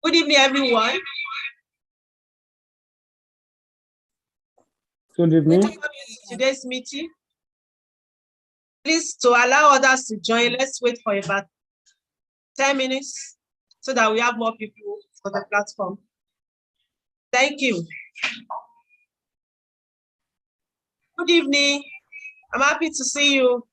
Good evening, everyone. Good evening. Today's meeting. Please, to allow others to join, let's wait for about 10 minutes so that we have more people for the platform. Thank you. Good evening. I'm happy to see you.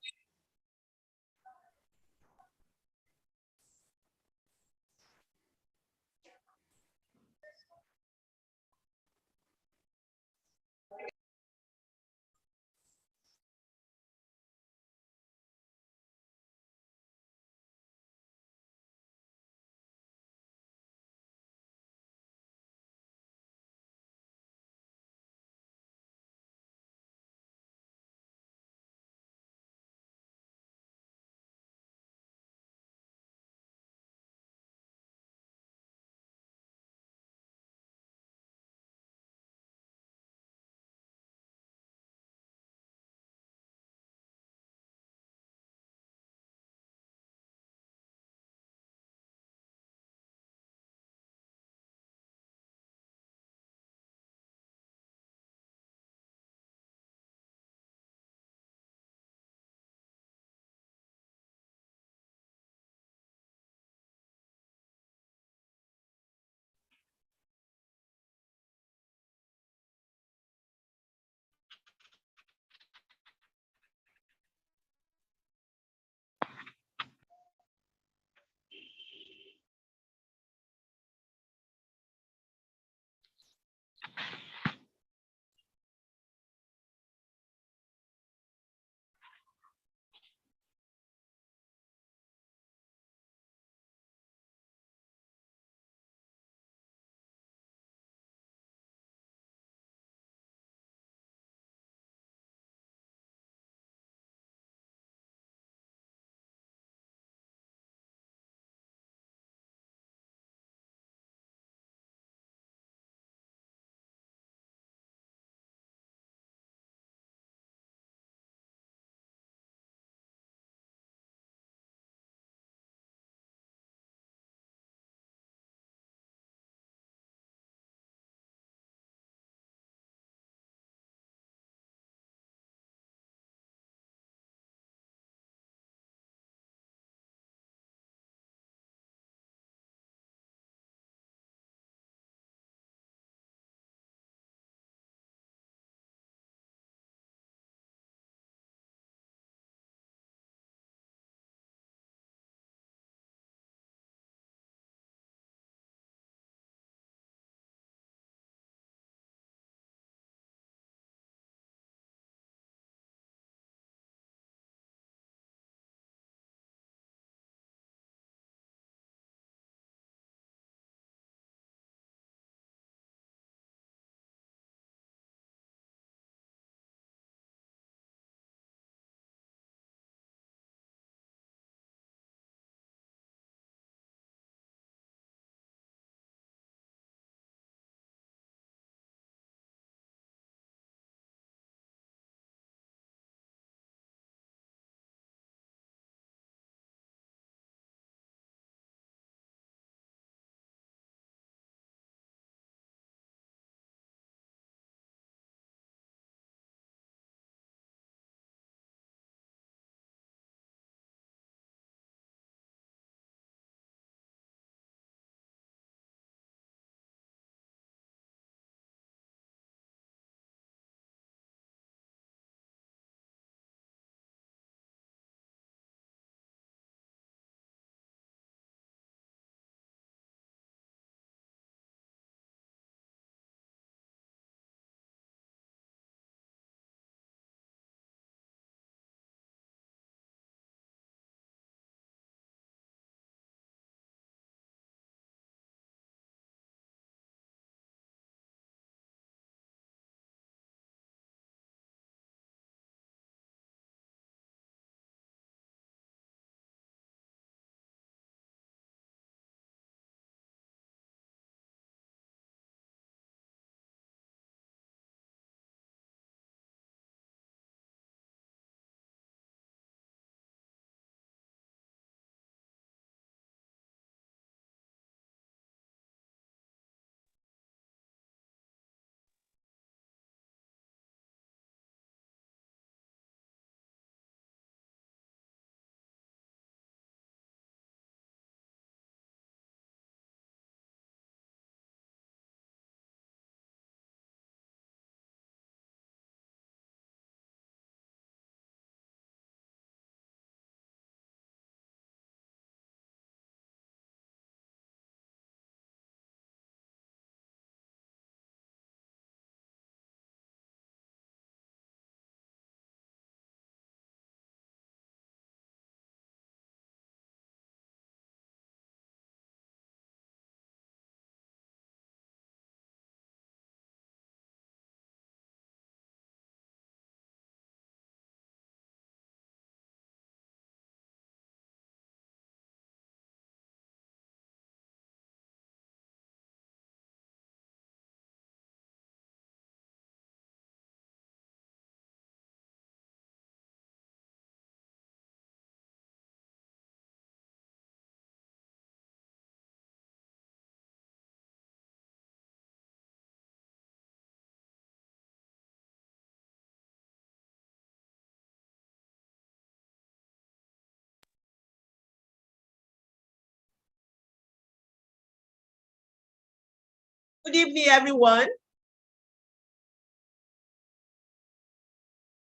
Good evening, everyone.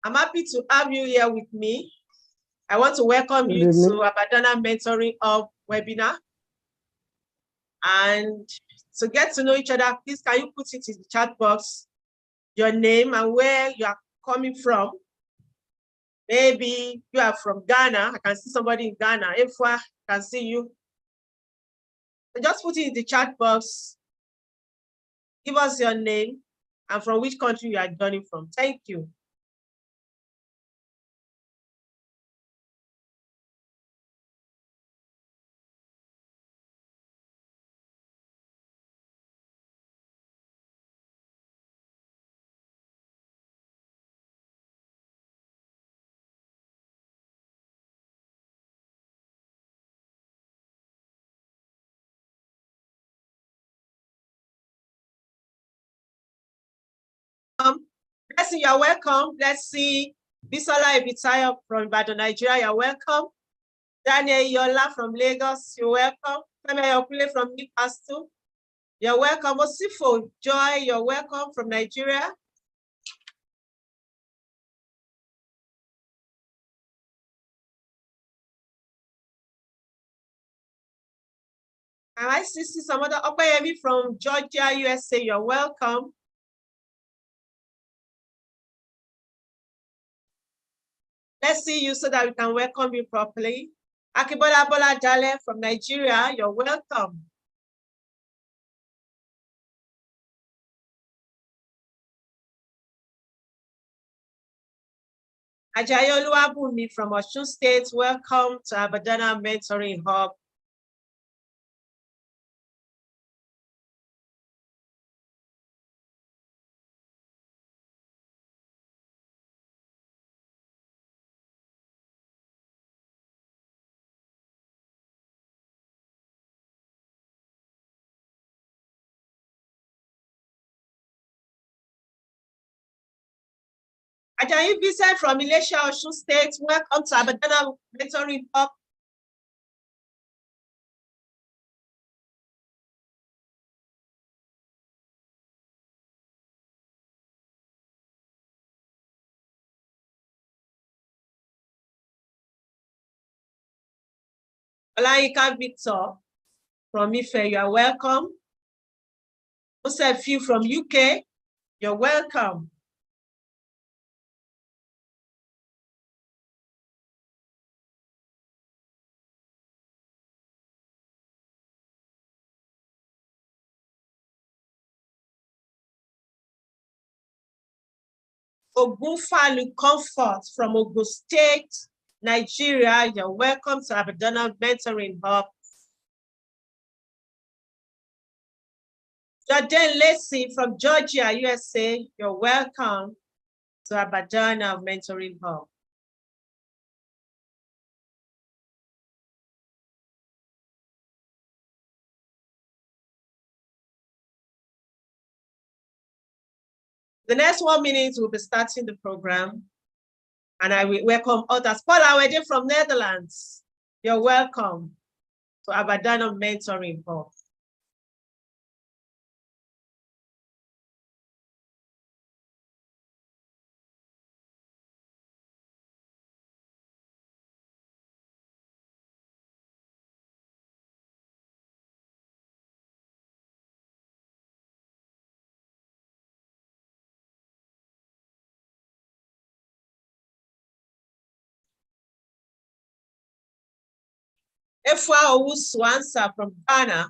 I'm happy to have you here with me. I want to welcome you to Abadana Mentoring Hub webinar. And to get to know each other, please can you put it in the chat box, your name and where you are coming from. Maybe you are from Ghana. I can see somebody in Ghana. Ifwa, I can see you. So just put it in the chat box. Give us your name and from which country you are joining from. Thank you. Let's see, you're welcome. Let's see, Bisola Ibitayo from Ibadan, Nigeria, you're welcome. Daniel Yola from Lagos, you're welcome. Femi Ayokule from Newcastle, you're welcome. Osifo Joy, you're welcome from Nigeria. And I see some other Opeyemi from Georgia, USA, you're welcome. Let's see you so that we can welcome you properly. Akibola Bola Dale from Nigeria, you're welcome. Ajayi Oluwabunmi from Osun State, welcome to Abadana Mentoring Hub. Ajayi Vincent from Ilesha, Osun State, welcome to Abadana Mentoring Hub. Olayinka Victor from Ife, you are welcome. Joseph from UK, you're welcome. Ogunfalu Comfort from Ogun State, Nigeria, you're welcome to Abadana Mentoring Hub. Jordan Lacey from Georgia, USA, you're welcome to Abadana Mentoring Hub. The next 1 minute, we'll be starting the program. And I will welcome others. Paul Awede from Netherlands, you're welcome to Abadana Mentoring Hub. Efwa Owusu from Ghana.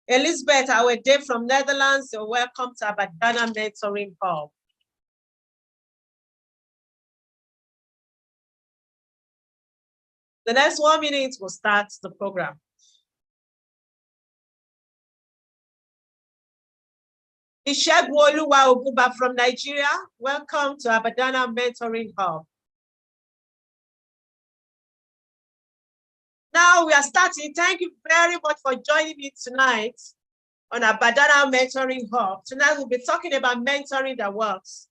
Elizabeth Awede from Netherlands, you're welcome to Abadana Mentoring Hub. The next 1 minute will start the program. Ishegu Oluwa Ogunba from Nigeria, welcome to Abadana Mentoring Hub. Now we are starting. Thank you very much for joining me tonight on Abadana Mentoring Hub. Tonight we'll be talking about mentoring that works.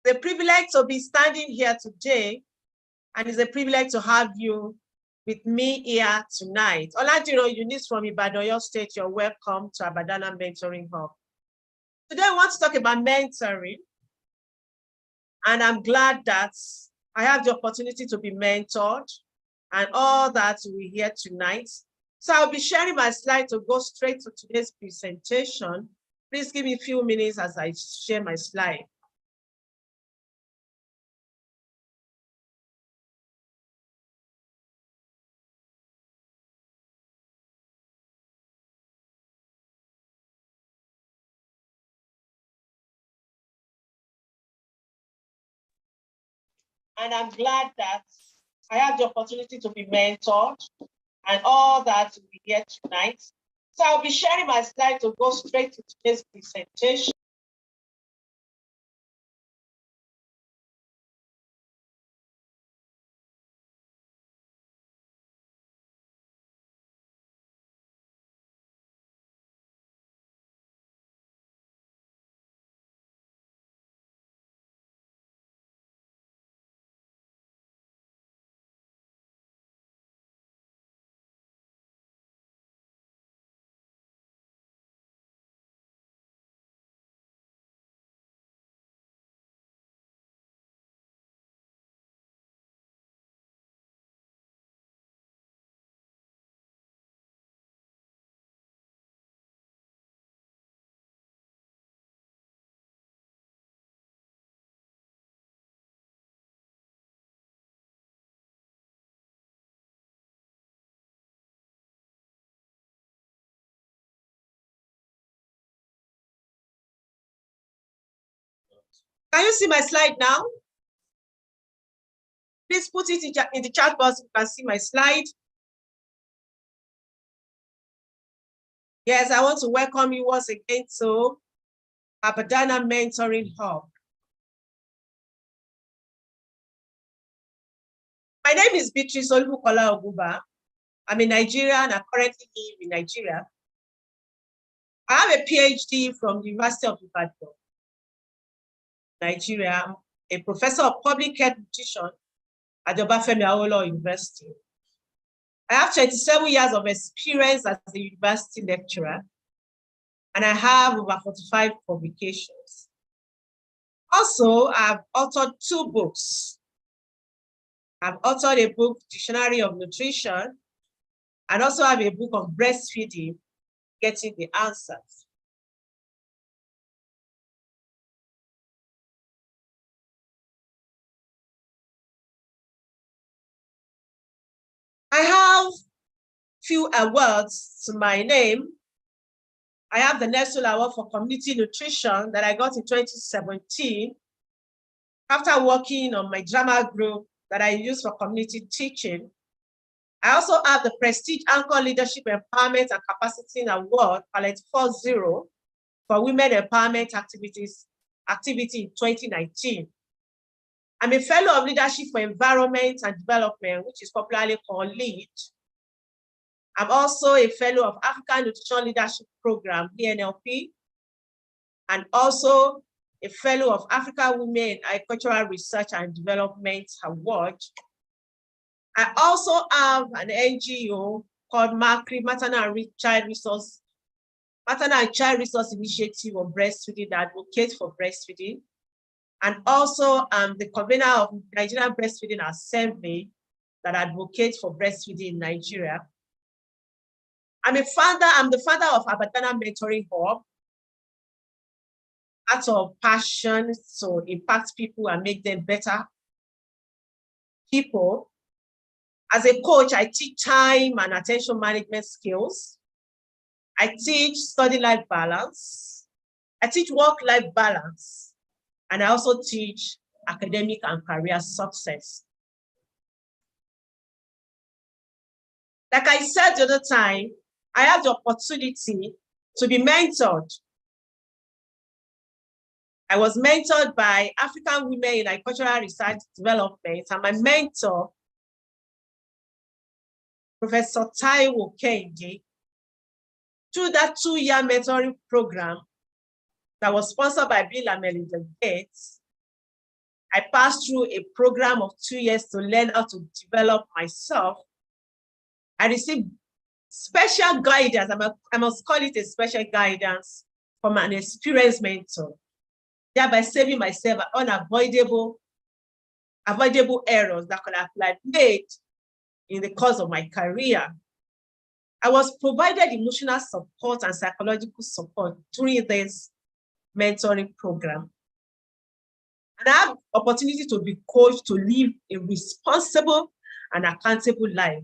It's a privilege to be standing here today, and it's a privilege to have you with me here tonight. Oladiro Eunice from Ibadan, Oyo State, you're welcome to Abadana Mentoring Hub. Today, I want to talk about mentoring. And I'm glad that I have the opportunity to be mentored and all that we hear tonight. So I'll be sharing my slide to go straight to today's presentation. Please give me a few minutes as I share my slide. And I'm glad that I have the opportunity to be mentored and all that we hear tonight. So I'll be sharing my slide to go straight to today's presentation. Can you see my slide now? Please put it in the chat box. You can see my slide. Yes, I want to welcome you once again to Abadana Mentoring Hub. My name is Beatrice Olubukola Oguba. I'm in Nigeria and I currently live in Nigeria. I have a PhD from the University of Ibadan, Nigeria. I'm a professor of public health nutrition at the Obafemi Awolowo University. I have 27 years of experience as a university lecturer, and I have over 45 publications. Also, I've authored 2 books. I've authored a book, Dictionary of Nutrition, and also have a book on breastfeeding, Getting the Answers. I have few awards to my name. I have the National Award for Community Nutrition that I got in 2017 after working on my drama group that I use for community teaching. I also have the Prestige Anchor Leadership Empowerment and Capacity Award, Palette 40, for Women Empowerment Activity in 2019. I'm a Fellow of Leadership for Environment and Development, which is popularly called LEAD. I'm also a Fellow of African Nutrition Leadership Program, PNLP, and also a Fellow of Africa Women in Agricultural Research and Development Award. I also have an NGO called MACRI, Maternal and Child Resource Initiative on Breastfeeding that advocates for breastfeeding. And also the convener of Nigerian Breastfeeding Assembly that advocates for breastfeeding in Nigeria. I'm the founder of Abadana Mentoring Hub, out of passion to impact people and make them better people. As a coach, I teach time and attention management skills. I teach study-life balance. I teach work-life balance. And I also teach academic and career success. Like I said the other time, I have the opportunity to be mentored. I was mentored by African Women in Agricultural Research Development, and my mentor, Professor Taiwo Kenge, through that 2-year mentoring program that was sponsored by Bill and Melinda Gates. I passed through a program of 2 years to learn how to develop myself. I received special guidance, I must call it a special guidance from an experienced mentor, thereby saving myself avoidable errors that could have been made in the course of my career. I was provided emotional support and psychological support during this mentoring program. And I have opportunity to be coached to live a responsible and accountable life.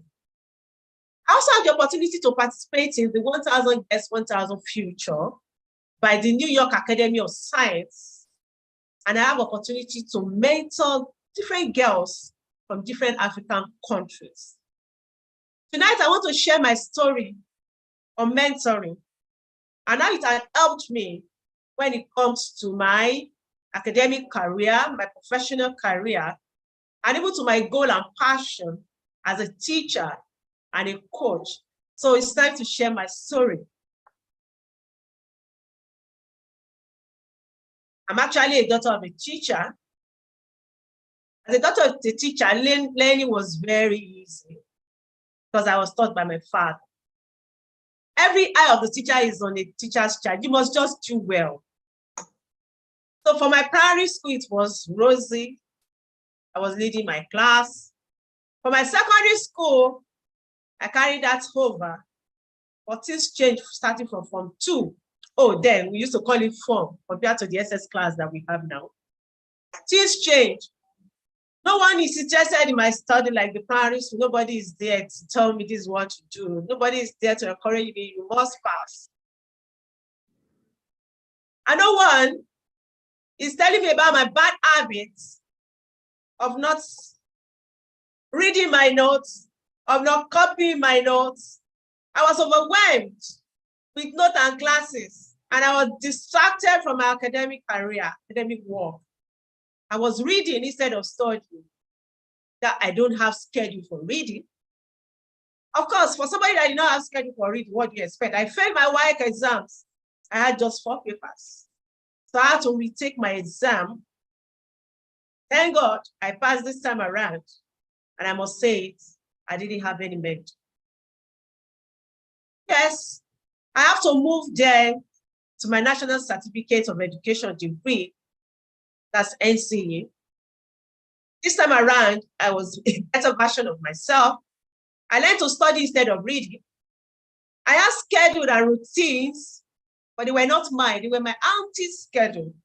I also have the opportunity to participate in the 1000 Guest 1000 Future by the New York Academy of Science. And I have opportunity to mentor different girls from different African countries. Tonight, I want to share my story on mentoring and how it has helped me when it comes to my academic career, my professional career, and even to my goal and passion as a teacher and a coach. So it's time to share my story. I'm actually a daughter of a teacher. As a daughter of the teacher, learning was very easy because I was taught by my father. Every eye of the teacher is on a teacher's child. You must just do well. So for my primary school, it was rosy. I was leading my class. For my secondary school, I carried that over. But things changed starting from Form 2. Oh, then we used to call it Form compared to the SS class that we have now. Things changed. No one is interested in my study like the primary school. Nobody is there to tell me this is what to do. Nobody is there to encourage me, you must pass. And no one is telling me about my bad habits of not reading my notes, of not copying my notes. I was overwhelmed with notes and classes, and I was distracted from my academic career, academic work. I was reading instead of studying. That I don't have schedule for reading. Of course, for somebody that did not have schedule for reading, what do you expect? I failed my WAEC exams. I had just 4 papers. So I had to retake my exam. Thank God I passed this time around. And I must say it, I didn't have any mentor. Yes, I have to move there to my National Certificate of Education degree. That's NCE. This time around, I was a better version of myself. I learned to study instead of reading. I had schedule and routines, but they were not mine. They were my auntie's schedule.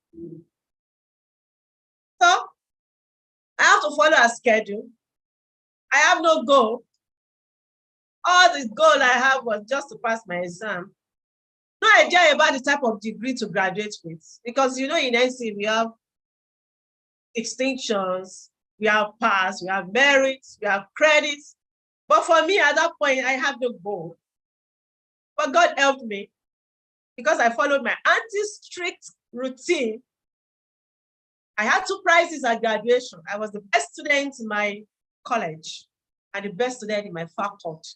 So I have to follow a schedule. I have no goal. All the goal I have was just to pass my exam. No idea about the type of degree to graduate with, because in NC we have distinctions, we have pass, we have merits, we have credits. But for me, at that point, I have no goal. But God helped me because I followed my auntie's strict routine. I had 2 prizes at graduation. I was the best student in my college and the best student in my faculty.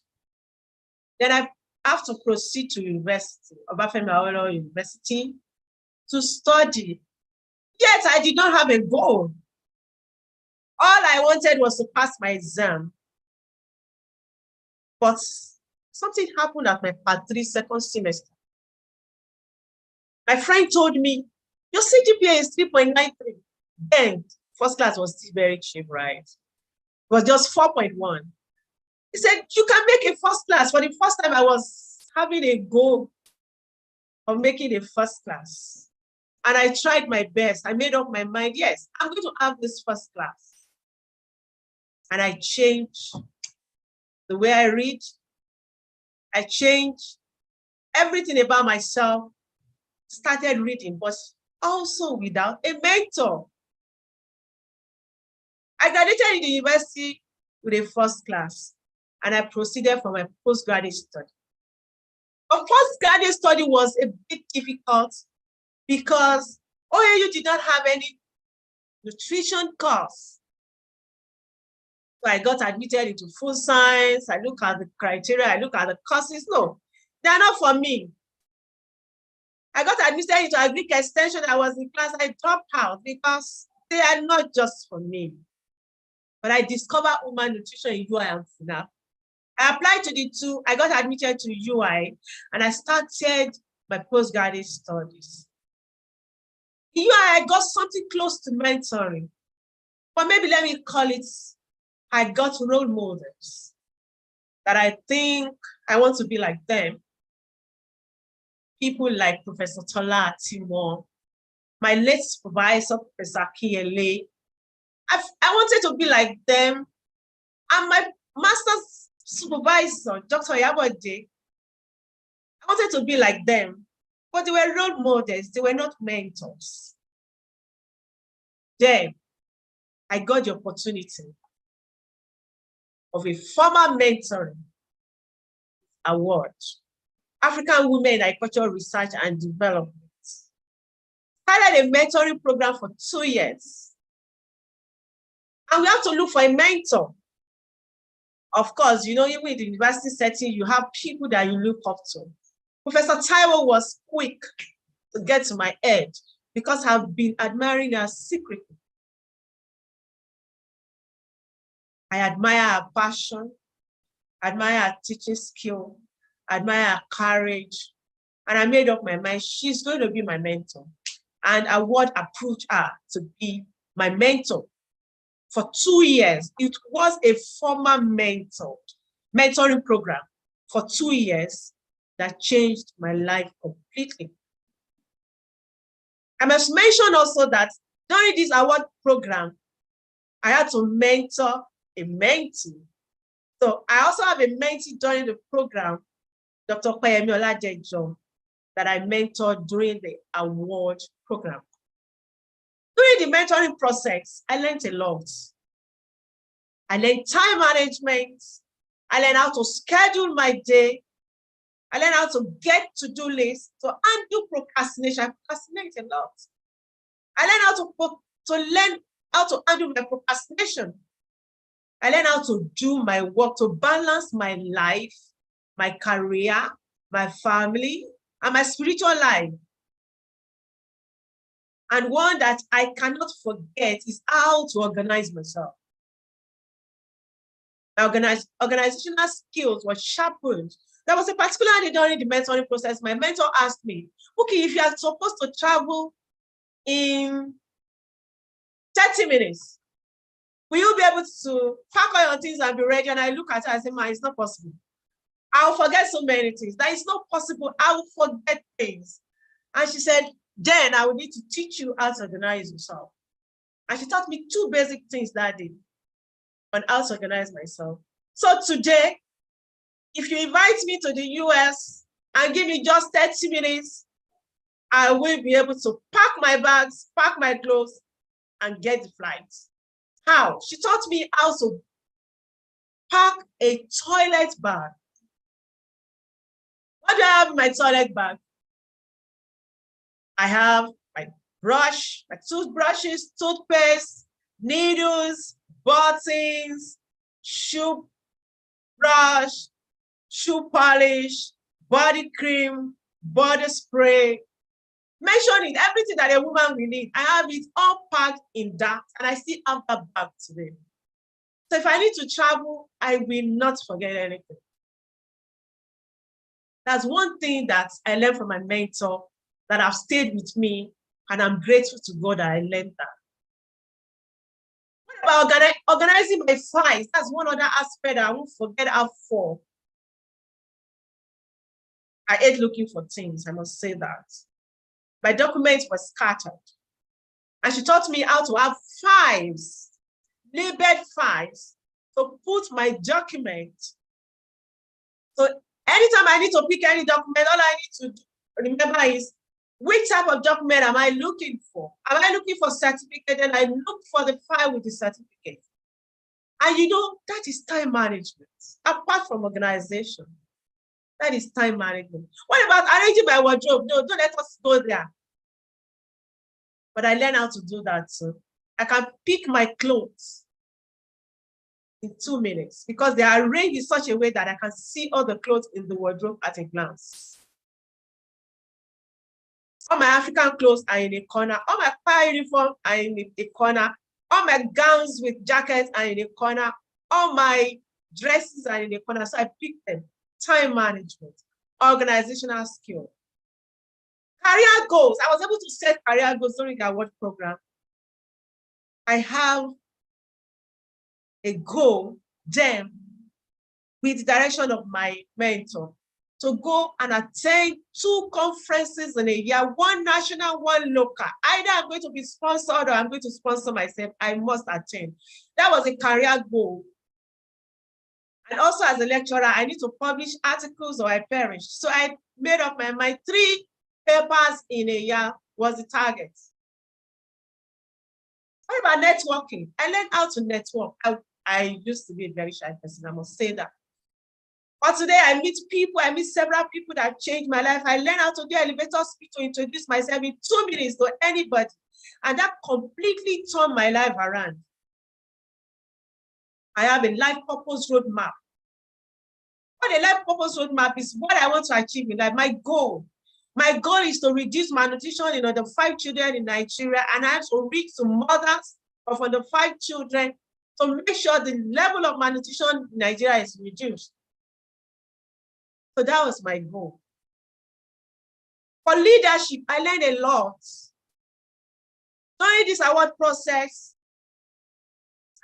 Then I have to proceed to university, Obafemi Awolowo University, to study. Yet I did not have a goal. All I wanted was to pass my exam. But something happened at my Part 3 second semester. My friend told me, your CGPA is 3.93. Then first class was still very cheap, right? It was just 4.1. He said, you can make a first class. For the first time, I was having a goal of making a first class. And I tried my best. I made up my mind, yes, I'm going to have this first class. And I changed the way I read. I changed everything about myself, started reading, but also without a mentor. I graduated in the university with a first class, and I proceeded for my postgraduate study. But postgraduate study was a bit difficult because OAU did not have any nutrition course. So I got admitted into food science. I look at the criteria, I look at the courses. No, they are not for me. I got admitted into Agric Extension. I was in class, I dropped out because they are not just for me. But I discovered human nutrition in UI and FUNAP. I applied to the 2, I got admitted to UI, and I started my postgraduate studies. In UI, I got something close to mentoring, but maybe let me call it, I got role models that I think I want to be like them. People like Professor Tola Timor, my late supervisor, Professor Kiyele. I wanted to be like them. And my master's supervisor, Dr. Yabode, I wanted to be like them, but they were role models. They were not mentors. Then I got the opportunity of a formal mentoring award, African Women in Agricultural Research and Development. Started a mentoring program for 2 years. And we have to look for a mentor. Of course, you know, even in the university setting, you have people that you look up to. Professor Taiwo was quick to get to my head because I've been admiring her secretly. I admire her passion, admire her teaching skill, admire her courage, and I made up my mind she's going to be my mentor. And award approved her to be my mentor for 2 years. It was a formal mentoring program for 2 years that changed my life completely. I must mention also that during this award program, I had to mentor a mentee. So I also have a mentee during the program, Dr. Kweyemi Oladejo, that I mentored during the award program. During the mentoring process, I learned a lot. I learned time management. I learned how to schedule my day. I learned how to get to-do lists, to undo procrastination. I procrastinate a lot. I learned how to undo my procrastination. I learned how to do my work, to balance my life, my career, my family, and my spiritual life. And one that I cannot forget is how to organize myself. My organizational skills were sharpened. There was a particular day during the mentoring process, my mentor asked me, okay, if you are supposed to travel in 30 minutes, will you be able to pack all your things and be ready? And I look at her and say, man, it's not possible. I'll forget so many things. That is not possible. I will forget things. And she said, then I will need to teach you how to organize yourself. And she taught me 2 basic things that day on how to organize myself. So today, if you invite me to the US and give me just 30 minutes, I will be able to pack my bags, pack my clothes, and get the flight. How? She taught me how to pack a toilet bag. What do I have in my toilet bag? I have my brush, my toothbrushes, toothpaste, needles, buttons, shoe brush, shoe polish, body cream, body spray. Mention it, everything that a woman will need. I have it all packed in that, and I still have that bag today. So if I need to travel, I will not forget anything. That's one thing that I learned from my mentor that have stayed with me, and I'm grateful to God that I learned that. What about organizing my files? That's one other aspect that I won't forget how for. I hate looking for things, I must say that. My documents were scattered. And she taught me how to have files, labeled files, to put my document. So anytime I need to pick any document, all I need to remember is, which type of document am I looking for? Am I looking for certificate? And I look for the file with the certificate. And you know, that is time management, apart from organization. That is time management. What about arranging my wardrobe? No, don't let us go there. But I learned how to do that too. I can pick my clothes in 2 minutes because they are arranged in such a way that I can see all the clothes in the wardrobe at a glance. All my African clothes are in a corner. All my choir uniforms are in a corner. All my gowns with jackets are in a corner. All my dresses are in a corner. So I pick them. Time management, organizational skill. Career goals. I was able to set career goals during the award program. I have a goal then with the direction of my mentor to go and attend 2 conferences in a year, 1 national, 1 local. Either I'm going to be sponsored or I'm going to sponsor myself. I must attend. That was a career goal. And also as a lecturer, I need to publish articles or I perish. So I made up my mind 3 papers in a year was the target. What about networking? I learned how to network. I used to be a very shy person, I must say that. But today I meet people, I meet several people that changed my life. I learned how to do elevator speech to introduce myself in 2 minutes to anybody. And that completely turned my life around. I have a life purpose roadmap. What a life purpose roadmap is what I want to achieve in life, my goal. My goal is to reduce malnutrition in under 5 children in Nigeria, and I have to reach to mothers of under 5 children to make sure the level of malnutrition in Nigeria is reduced. So that was my goal. For leadership, I learned a lot. During this award process,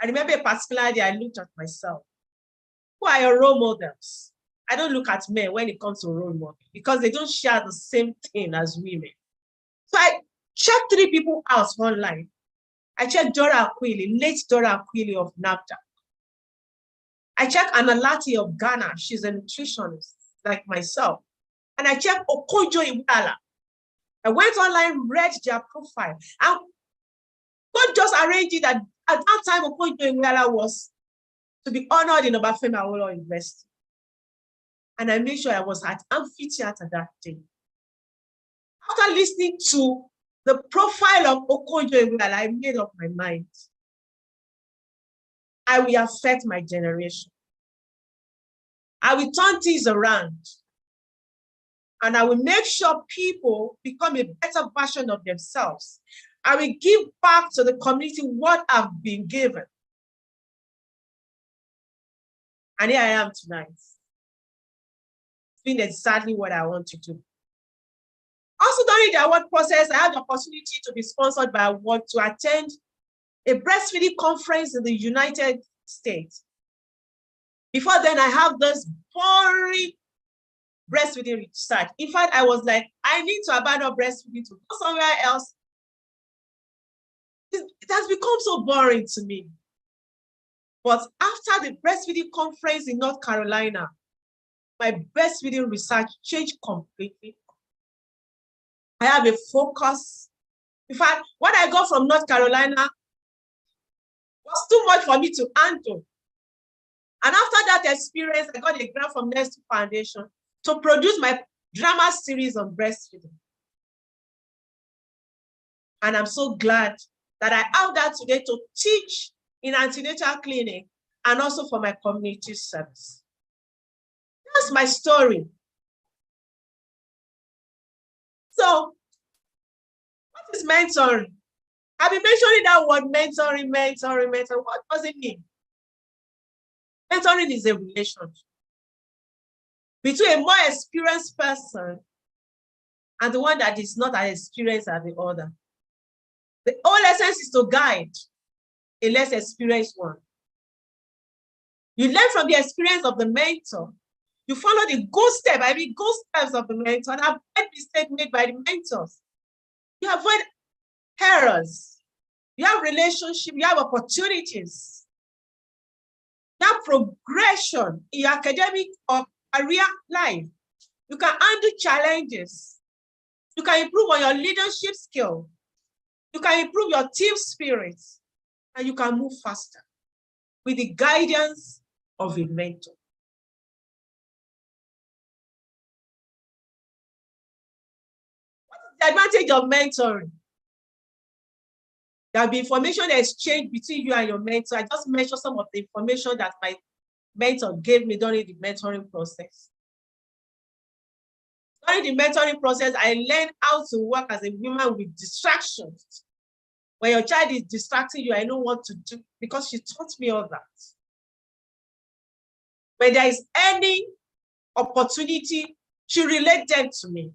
I remember a particular day I looked at myself. Who are your role models? I don't look at men when it comes to role models because they don't share the same thing as women. So I checked 3 people out online. I checked Dora Aquili, late Dora Aquili of NAFTA. I checked Analati of Ghana. She's a nutritionist like myself. And I checked Okojo Iweala. I went online, read their profile. And God just arranged it that at that time Okojo Iweala was to be honored in Obafemi Awolowo University. And I made sure I was at amphitheater that day. After listening to the profile of Okojo Iweala, I made up my mind. I will affect my generation. I will turn things around. And I will make sure people become a better version of themselves. I will give back to the community what I've been given. And here I am tonight. Doing exactly what I want to do. Also during the award process, I had the opportunity to be sponsored by award to attend a breastfeeding conference in the United States. Before then, I have this boring breastfeeding research. In fact, I was like, I need to abandon breastfeeding to go somewhere else. It has become so boring to me. But after the breastfeeding conference in North Carolina, my breastfeeding research changed completely. I have a focus. In fact, what I got from North Carolina was too much for me to handle. And after that experience, I got a grant from Nestle Foundation to produce my drama series on breastfeeding. And I'm so glad that I have that today to teach in antenatal clinic and also for my community service. That's my story. So, what is mentoring? I've been mentioning that word mentoring. What does it mean? Mentoring is a relationship between a more experienced person and the one that is not as experienced as the other. The whole essence is to guide a less experienced one. You learn from the experience of the mentor. You follow the good steps of the mentor and avoid mistakes made by the mentors. You avoid errors. You have relationship, you have opportunities. You have progression in your academic or career life. You can handle challenges. You can improve on your leadership skill. You can improve your team spirit. And you can move faster with the guidance of a mentor. What is the advantage of mentoring? There will be information exchange between you and your mentor. I just mentioned some of the information that my mentor gave me during the mentoring process. During the mentoring process, I learned how to work as a woman with distractions. When your child is distracting you, I know what to do because she taught me all that. When there is any opportunity, she relayed them to me.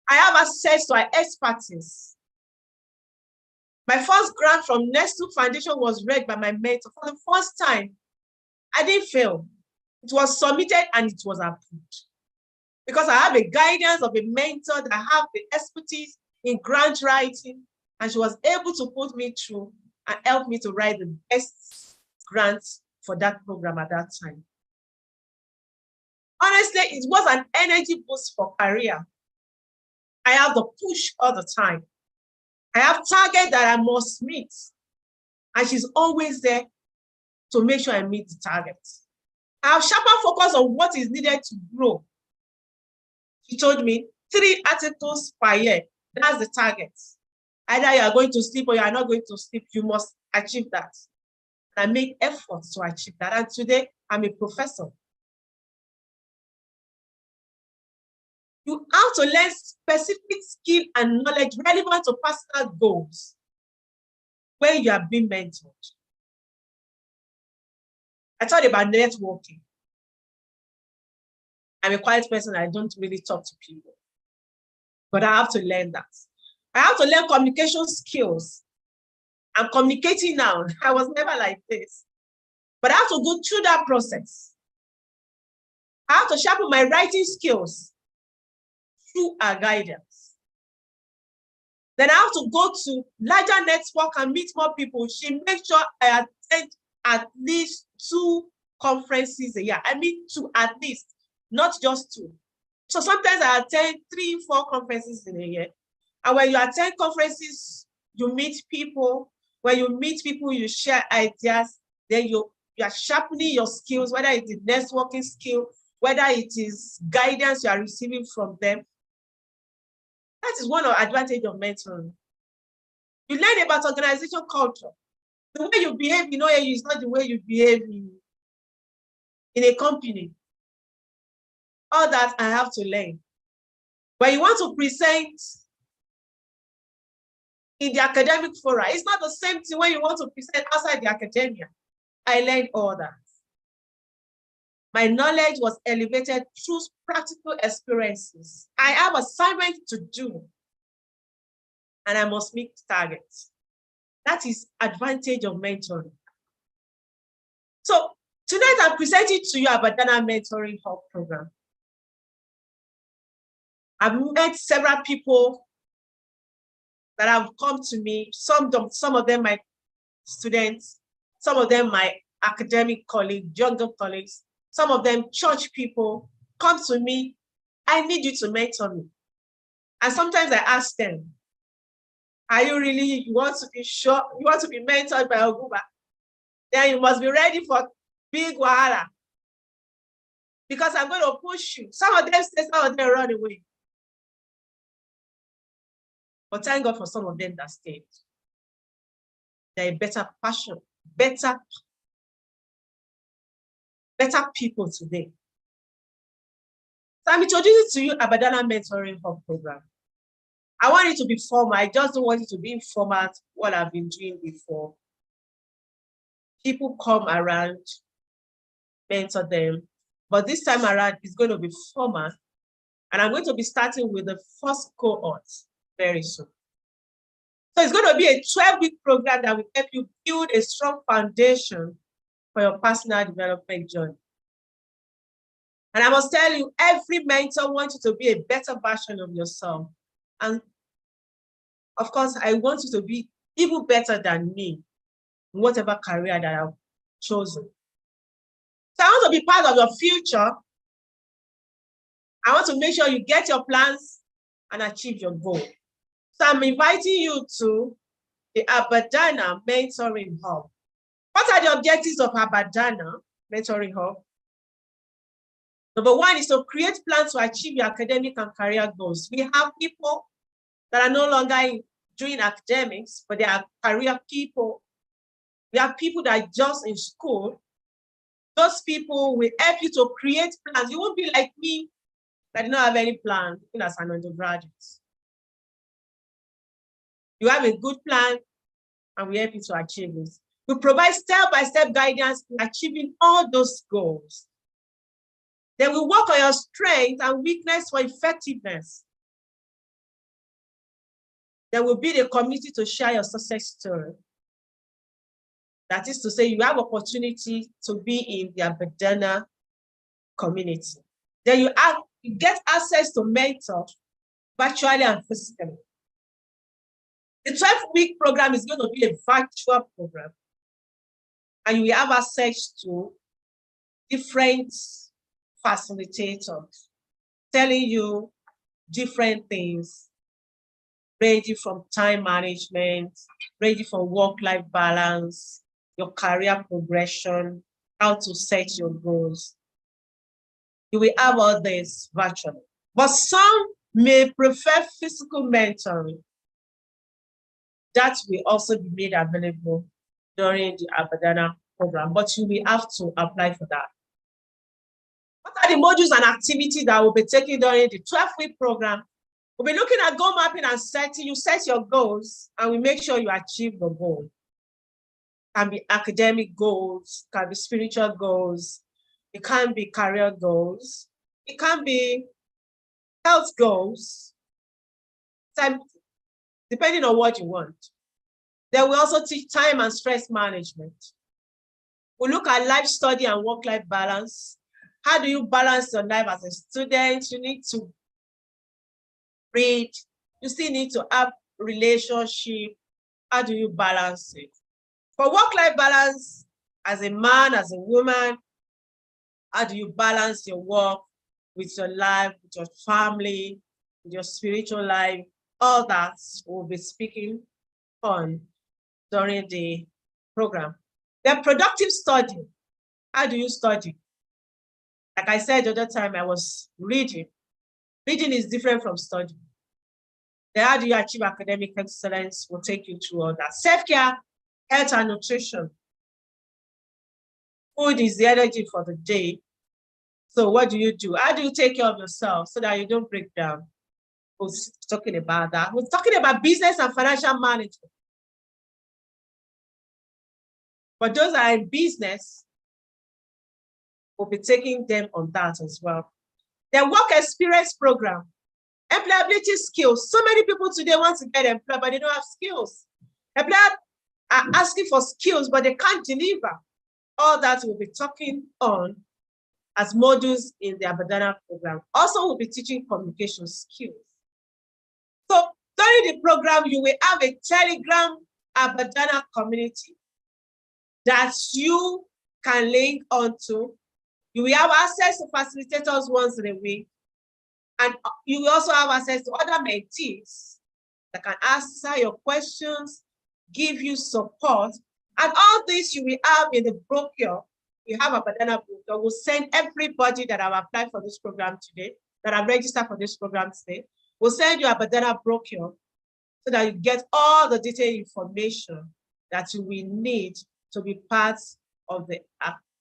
I have access to our expertise. My first grant from Nestle Foundation was read by my mentor for the first time. I didn't fail. It was submitted and it was approved. Because I have a guidance of a mentor that have the expertise in grant writing, and she was able to put me through and help me to write the best grants for that program at that time. Honestly, it was an energy boost for career. I have the push all the time. I have target that I must meet, and she's always there to make sure I meet the target. I have sharper focus on what is needed to grow. She told me 3 articles per year. That's the target. Either you are going to sleep or you are not going to sleep. You must achieve that. And I make efforts to achieve that. And today, I'm a professor. You have to learn specific skill and knowledge relevant to personal goals when you are being mentored. I thought about networking. I'm a quiet person. I don't really talk to people. But I have to learn that. I have to learn communication skills. I'm communicating now. I was never like this. But I have to go through that process. I have to sharpen my writing skills through our guidance. Then I have to go to larger network and meet more people. She makes sure I attend at least 2 conferences a year. I mean 2 at least, not just 2. So sometimes I attend 3, 4 conferences in a year. And when you attend conferences, you meet people. When you meet people, you share ideas. Then you are sharpening your skills, whether it is networking skill, whether it is guidance you are receiving from them. That is one of the advantages of mentoring. You learn about organization culture. The way you behave in OAU is not the way you behave in a company. All that I have to learn. When you want to present in the academic fora, it's not the same thing when you want to present outside the academia. I learned all that. My knowledge was elevated through practical experiences. I have assignments to do, and I must meet targets. That is advantage of mentoring. So tonight I'm presenting to you about Dana Mentoring Hub program. I've met several people that have come to me, some of them my students, some of them my academic colleagues, younger colleagues, some of them church people come to me, I need you to mentor me. And sometimes I ask them, are you really, you want to be sure, you want to be mentored by Oguba? Then you must be ready for big wahala. Because I'm going to push you. Some of them stay, some of them run away. But thank God for some of them that stayed. They're a better passion, better people today. So I'm introducing to you Abadana Mentoring Hub program. I want it to be formal. I just don't want it to be informal, what I've been doing before. People come around, mentor them. But this time around, it's going to be formal. And I'm going to be starting with the first cohort very soon. So it's going to be a 12-week program that will help you build a strong foundation for your personal development journey. And I must tell you, every mentor wants you to be a better version of yourself. And of course, I want you to be even better than me in whatever career that I've chosen. So I want to be part of your future. I want to make sure you get your plans and achieve your goal. So I'm inviting you to the Abadana Mentoring Hub. What are the objectives of Abadana Mentoring Hub? Number 1 is to create plans to achieve your academic and career goals. We have people that are no longer doing academics, but they are career people. We have people that are just in school. Those people will help you to create plans. You won't be like me that did not have any plan, even as an undergraduate. You have a good plan, and we help you to achieve it. We provide step-by-step guidance in achieving all those goals. Then we work on your strengths and weakness for effectiveness. There will be the community to share your success story. That is to say, you have opportunity to be in the Abadana community. Then you get access to mentors virtually and physically. The 12-week program is going to be a virtual program, and you will have access to different facilitators telling you different things, ranging from time management, ranging from work-life balance, your career progression, how to set your goals. You will have all this virtually. But some may prefer physical mentoring. That will also be made available during the Abadana program, but you will have to apply for that. What are the modules and activities that will be taken during the 12-week program? We'll be looking at goal mapping and setting. You set your goals, and we make sure you achieve the goal. It can be academic goals, it can be spiritual goals, it can be career goals, it can be health goals, depending on what you want. Then we also teach time and stress management. We look at life study and work-life balance. How do you balance your life as a student? You need to read. You still need to have relationship. How do you balance it? For work-life balance, as a man, as a woman, how do you balance your work with your life, with your family, with your spiritual life? All that we'll be speaking on during the program. Then productive study. How do you study? Like I said the other time, I was reading. Reading is different from studying. Then how do you achieve academic excellence? We'll take you through all that. Self-care, health and nutrition. Food is the energy for the day. So what do you do? How do you take care of yourself so that you don't break down? We're talking about that. We're talking about business and financial management. For those that are in business, we'll be taking them on that as well. Then work experience program, employability skills. So many people today want to get employed, but they don't have skills. Employers are asking for skills, but they can't deliver. All that we'll be talking on as modules in the Abadana program. Also, we'll be teaching communication skills. So during the program, you will have a Telegram Abadana community that you can link onto. You will have access to facilitators once in a week. And you will also have access to other mentees that can answer your questions, give you support. And all this you will have in the brochure. You have a Abadana brochure. We'll send everybody that have applied for this program today, that have registered for this program today. We'll send you a Abadana brochure so that you get all the detailed information that you will need to be part of the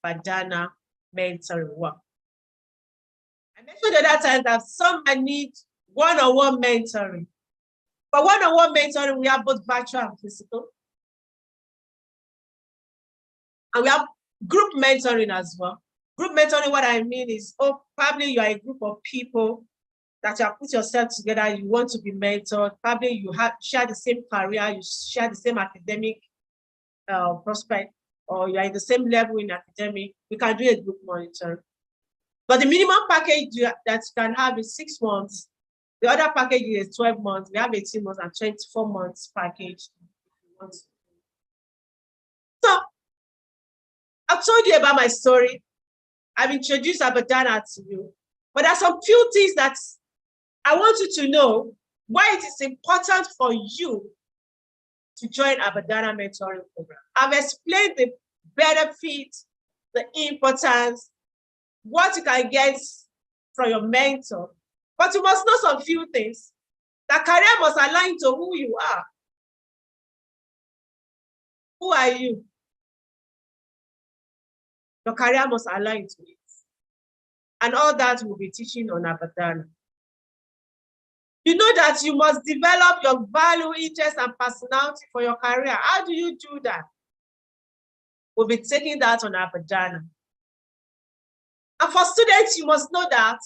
Abadana mentoring work. I mentioned at that time that some might need one-on-one mentoring. For one-on-one mentoring, we have both virtual and physical. And we have group mentoring as well. Group mentoring, what I mean is, probably you are a group of people that you have put yourself together, you want to be mentored, probably you share the same career, you share the same academic prospect, or you are in the same level in academic, we can do a group monitoring. But the minimum package that you can have is 6 months. The other package is 12 months. We have 18 months and 24 months package. So I've told you about my story. I've introduced Abadana to you. But there are some few things that I want you to know why it is important for you to join Abadana mentoring program. I've explained the benefits, the importance, what you can get from your mentor. But you must know some few things. That career must align to who you are. Who are you? Your career must align to it. And all that we'll be teaching on Abadana. You know that you must develop your value, interest, and personality for your career. How do you do that? We'll be taking that on Abadana. And for students, you must know that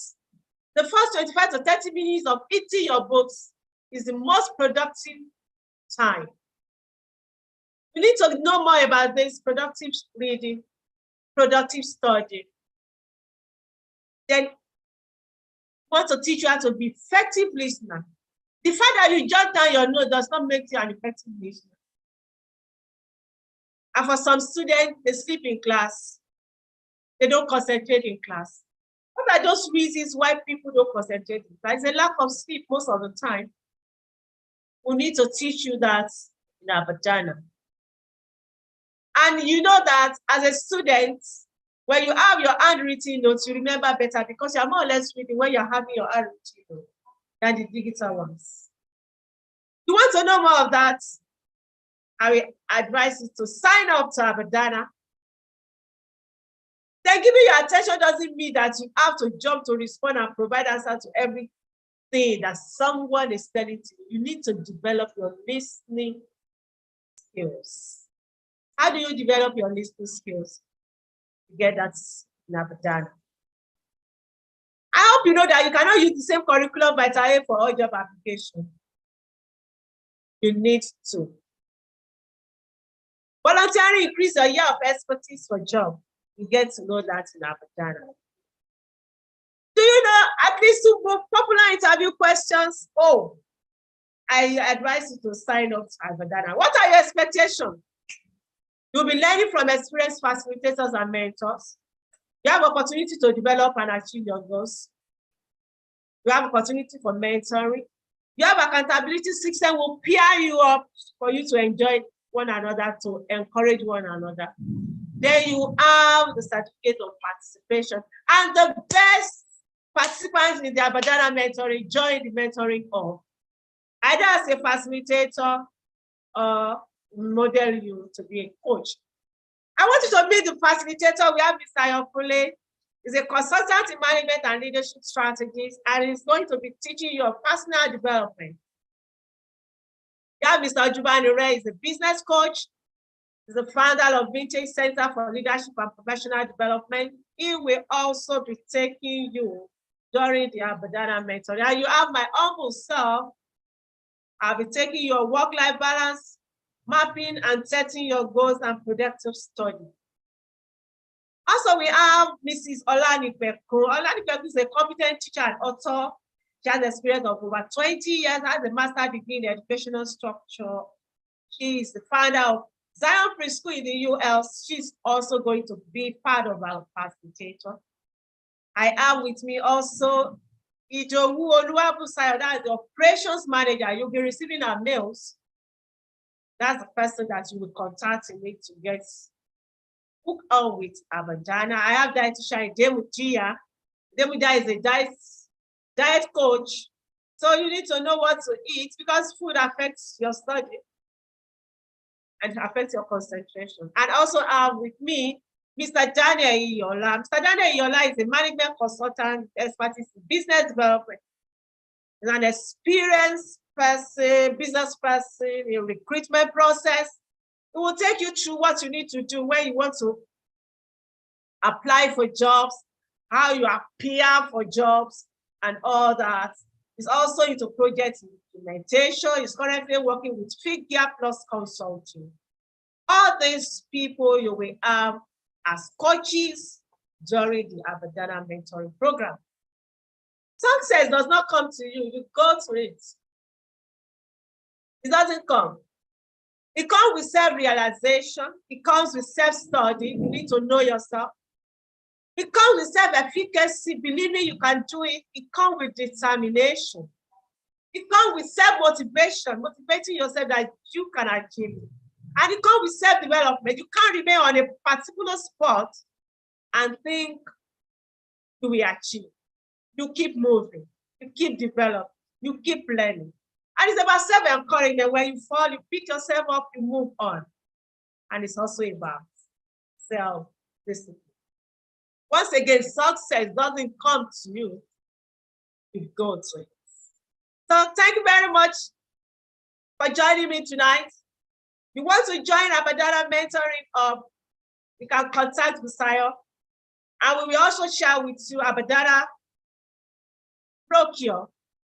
the first 25 to 30 minutes of eating your books is the most productive time. You need to know more about this productive reading, productive study. Then want to teach you how to be effective listener. The fact that you jot down your note does not make you an effective listener. And for some students, they sleep in class. They don't concentrate in class. What are those reasons why people don't concentrate in class? It's a lack of sleep most of the time. We need to teach you that in Abadana. And you know that as a student, when you have your handwritten notes, you remember better because you're more or less reading when you're having your handwritten notes than the digital ones. You want to know more of that? I will advise you to sign up to Abadana. Then giving your attention doesn't mean that you have to jump to respond and provide answer to everything that someone is telling to you. You need to develop your listening skills. How do you develop your listening skills? You get that in Abadana. I hope you know that you cannot use the same curriculum by time for all job application. You need to. Volunteering increase your year of expertise for job. You get to know that in Abadana. Do you know at least two popular interview questions? Oh, I advise you to sign up to Abadana. What are your expectations? You'll be learning from experienced facilitators and mentors. You have opportunity to develop and achieve your goals. You have opportunity for mentoring. You have accountability system will peer you up for you to enjoy one another, to encourage one another. Then you have the certificate of participation. And the best participants in the Abadana mentoring join the mentoring hub. Either as a facilitator or model you to be a coach. I want you to meet the facilitator. We have Mr. Yopule. He's a consultant in management and leadership strategies, and he's going to be teaching you personal development. You have Mr. Jubani Ray, he's a business coach. He's the founder of Vintage Center for Leadership and Professional Development. He will also be taking you during the Abadana mentoring. And you have my humble self. I'll be taking your work-life balance, mapping and setting your goals and productive study. Also, we have Mrs. Olanipeku. Olanipeku is a competent teacher and author. She has experience of over 20 years, has a master's degree in educational structure. She is the founder of Zion Preschool in the US. She's also going to be part of our facilitator. I have with me also Ijowu Oluwabusayo, that is the operations manager. You'll be receiving our mails. That's the person that you will contact in it to get hooked on with Abadana. I have dietitian Demutia. Demutia is a diet coach. So you need to know what to eat because food affects your study and affects your concentration. And also have with me Mr. Daniel Iyola. Mr. Daniel Iyola is a management consultant, expertise in business development. He's an experienced person, business person in recruitment process. It will take you through what you need to do when you want to apply for jobs, how you appear for jobs, and all that. He's also into project implementation. He's currently working with Figure Plus Consulting. All these people you will have as coaches during the Abadana mentoring program. Success does not come to you, you go to it. It doesn't come. It comes with self-realization. It comes with self-study. You need to know yourself. It comes with self-efficacy, believing you can do it. It comes with determination. It comes with self-motivation, motivating yourself that you can achieve it. And it comes with self-development. You can't remain on a particular spot and think you will achieve. You keep moving, you keep developing, you keep learning. And it's about self-encouragement. When you fall, you pick yourself up, you move on. And it's also about self-discipline. Once again, success doesn't come to you, you go to it. So thank you very much for joining me tonight. If you want to join Abadana mentoring up, you can contact Busayo. And we will also share with you Abadana procure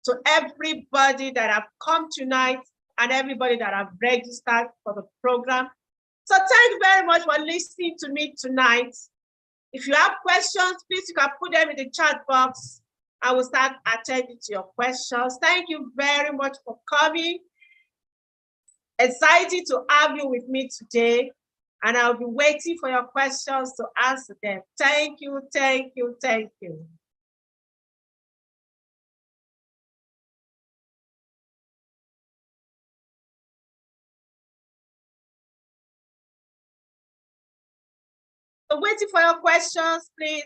to everybody that have come tonight and everybody that have registered for the program. So thank you very much for listening to me tonight. If you have questions, please you can put them in the chat box. I will start attending to your questions. Thank you very much for coming. Excited to have you with me today, and I'll be waiting for your questions to answer them. Thank you, thank you, thank you. So waiting for your questions, please.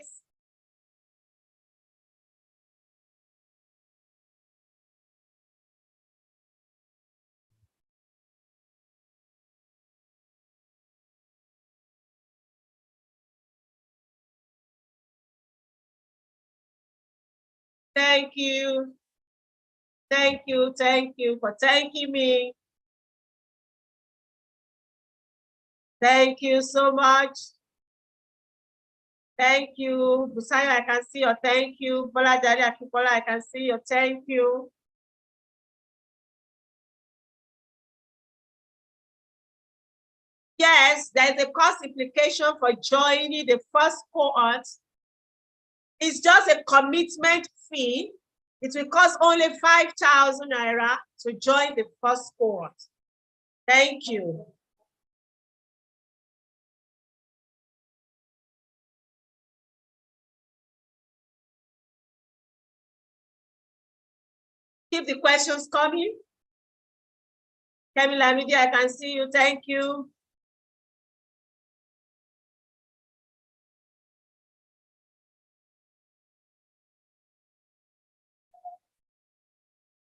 Thank you. Thank you, thank you for thanking me. Thank you so much. Thank you. Busayo, I can see your thank you. Bola Dari Akibola, I can see your thank you. Yes, there is a cost implication for joining the first cohort. It's just a commitment fee. It will cost only 5,000 naira to join the first cohort. Thank you. Keep the questions coming. Kemi Lamidi, I can see you. Thank you.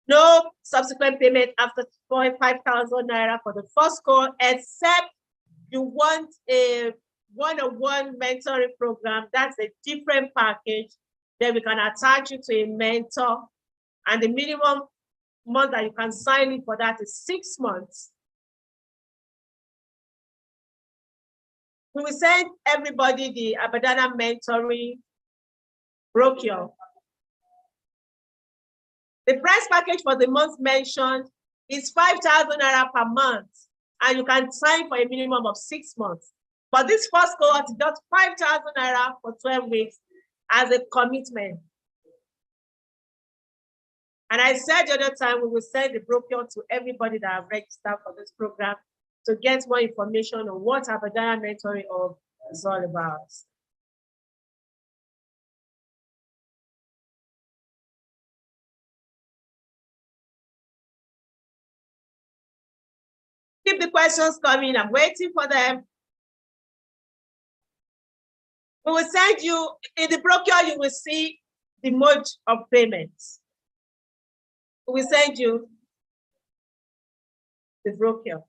No subsequent payment after 5,000 naira for the first call, except you want a one-on-one mentoring program. That's a different package. Then we can attach you to a mentor, and the minimum month that you can sign in for that is 6 months. We will send everybody the Abadana mentoring brochure. The price package for the month mentioned is 5,000 naira per month, and you can sign for a minimum of 6 months. But this first cohort is just 5,000 naira for 12 weeks as a commitment. And I said the other time, we will send the brochure to everybody that have registered for this program to get more information on what Abadana Mentoring Hub is all about. Keep the questions coming. I'm waiting for them. We will send you, in the brochure, you will see the mode of payments. We will send you the brochure.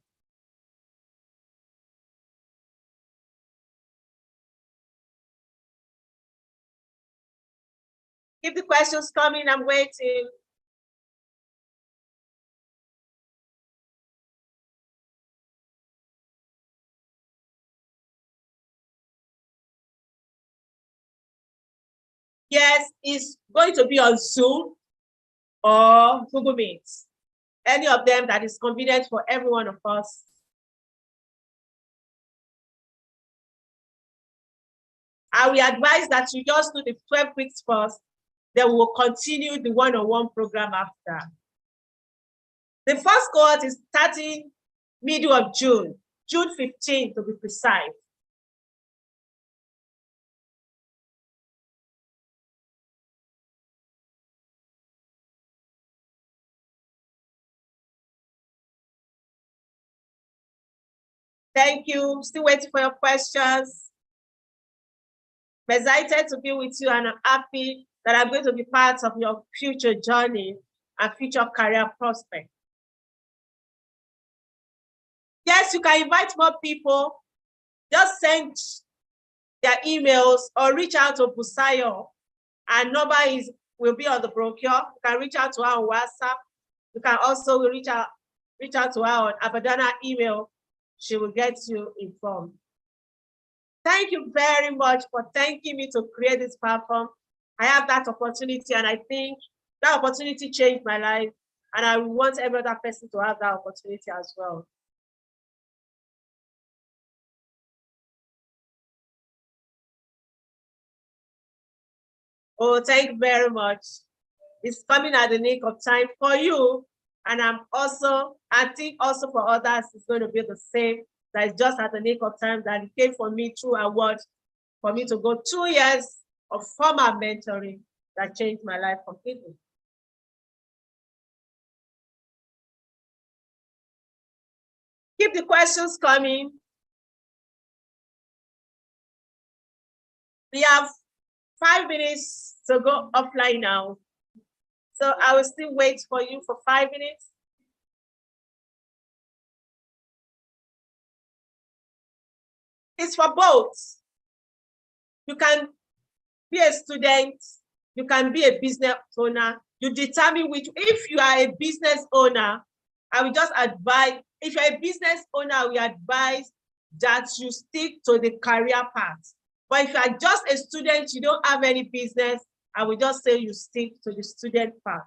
Keep the questions coming. I'm waiting. Yes, it's going to be on Zoom or Google Meet. Any of them that is convenient for every one of us. I will advise that you just do the 12 weeks first, then we'll continue the one-on-one program after. The first cohort is starting middle of June, June 15th to be precise. Thank you. Still waiting for your questions. I'm excited to be with you, and I'm happy that I'm going to be part of your future journey and future career prospect. Yes, you can invite more people. Just send their emails or reach out to Busayo. Our number will be on the brochure. You can reach out to her on WhatsApp. You can also reach out to her on Abadana email. She will get you informed. Thank you very much for thanking me to create this platform. I have that opportunity, and I think that opportunity changed my life. And I want every other person to have that opportunity as well. Oh, thank you very much. It's coming at the nick of time for you. And I think also for others, it's going to be the same. That it's just at the nick of time that it came for me through award for me to go 2 years of formal mentoring that changed my life completely. Keep the questions coming. We have 5 minutes to go offline now. So I will still wait for you for 5 minutes. It's for both. You can be a student, you can be a business owner. You determine which, if you are a business owner, I will just advise, if you're a business owner, we advise that you stick to the career path. But if you are just a student, you don't have any business, I will just say you stick to the student path.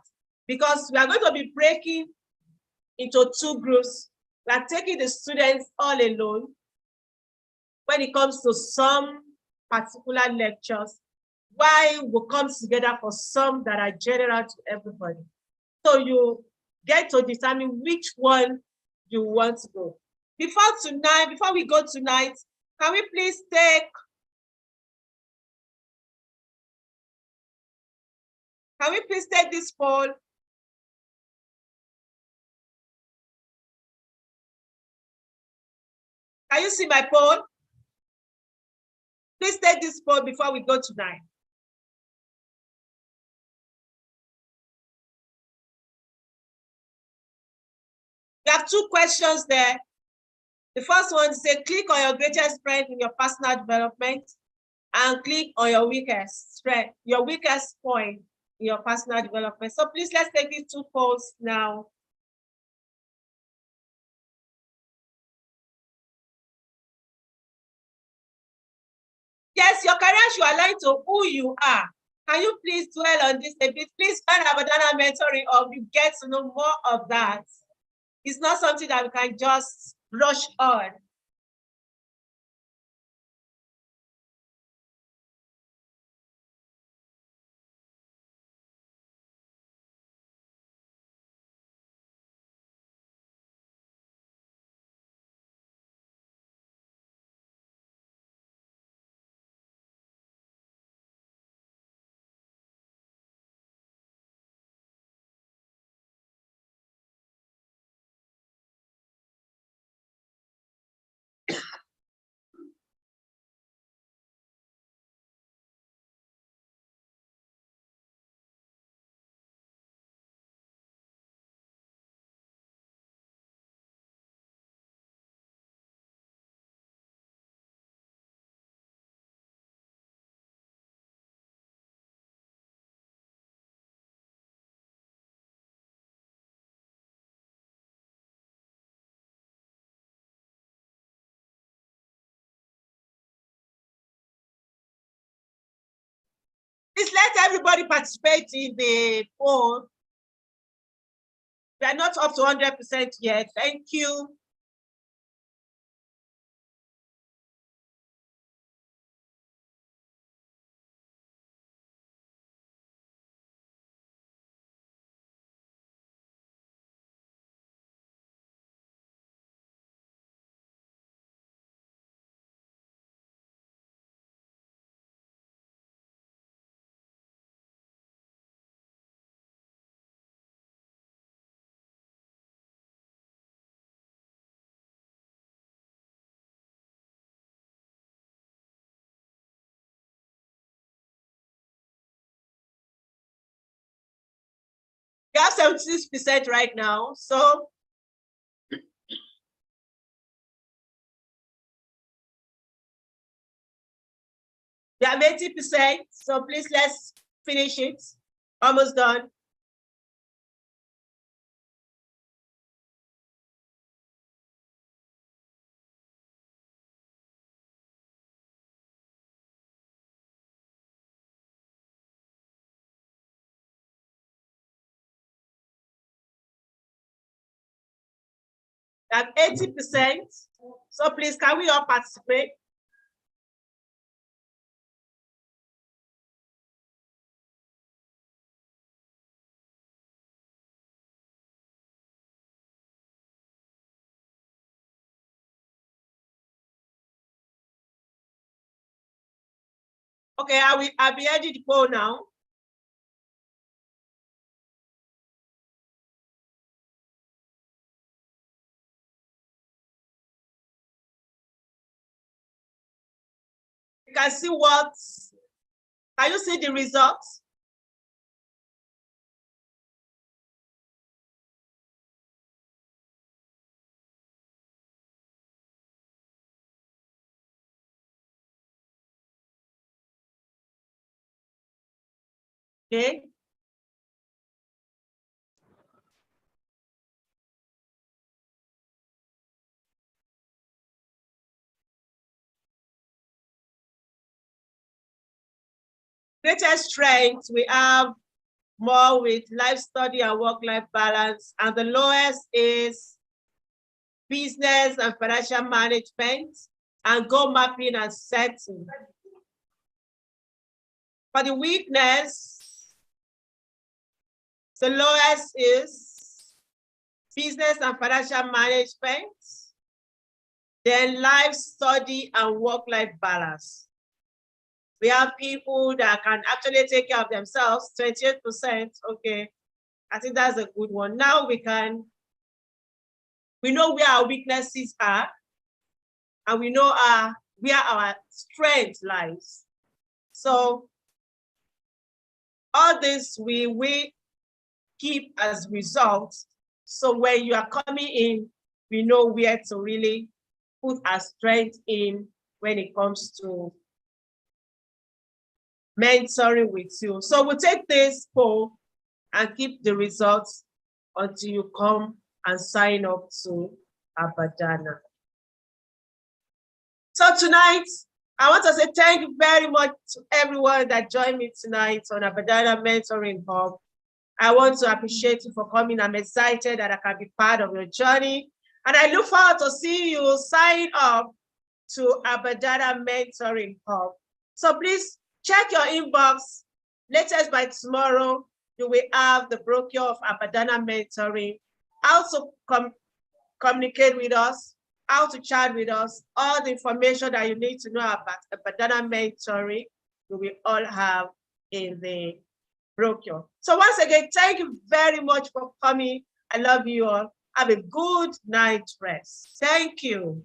Because we are going to be breaking into 2 groups. We are taking the students all alone when it comes to some particular lectures, why we come together for some that are general to everybody. So you get to determine which one you want to go. Before we go tonight, can we please take this poll? Can you see my poll? Please take this poll before we go tonight. You have 2 questions there. The first one says, click on your greatest strength in your personal development and click on your weakest strength, your weakest point in your personal development. So please, let's take these 2 polls now. Yes, your career should align to who you are. Can you please dwell on this a bit? Please find Abadana mentoring or you get to know more of that. It's not something that we can just rush on. Please let everybody participate in the poll. We are not up to 100% yet. Thank you. We have 76% right now. So we have 80%. So please, let's finish it. Almost done. That 80%. So please, can we all participate? Okay, I'll be ending the poll now. You can see what, can you see the results? Okay. Greatest strength, we have more with life study and work-life balance, and the lowest is business and financial management and goal mapping and setting. For the weakness, the lowest is business and financial management, then life study and work-life balance. We have people that can actually take care of themselves, 28%. Okay, I think that's a good one. Now we know where our weaknesses are, and we know where our strength lies. So all this we keep as results. So when you are coming in, we know where to really put our strength in when it comes to mentoring with you. So we'll take this poll and keep the results until you come and sign up to Abadana. So tonight, I want to say thank you very much to everyone that joined me tonight on Abadana Mentoring Hub. I want to appreciate you for coming. I'm excited that I can be part of your journey. And I look forward to seeing you sign up to Abadana Mentoring Hub. So please check your inbox. Latest by tomorrow, you will have the brochure of Abadana Mentoring, how to communicate with us, how to chat with us, all the information that you need to know about Abadana Mentoring, you will all have in the brochure. So once again, thank you very much for coming. I love you all. Have a good night rest. Thank you.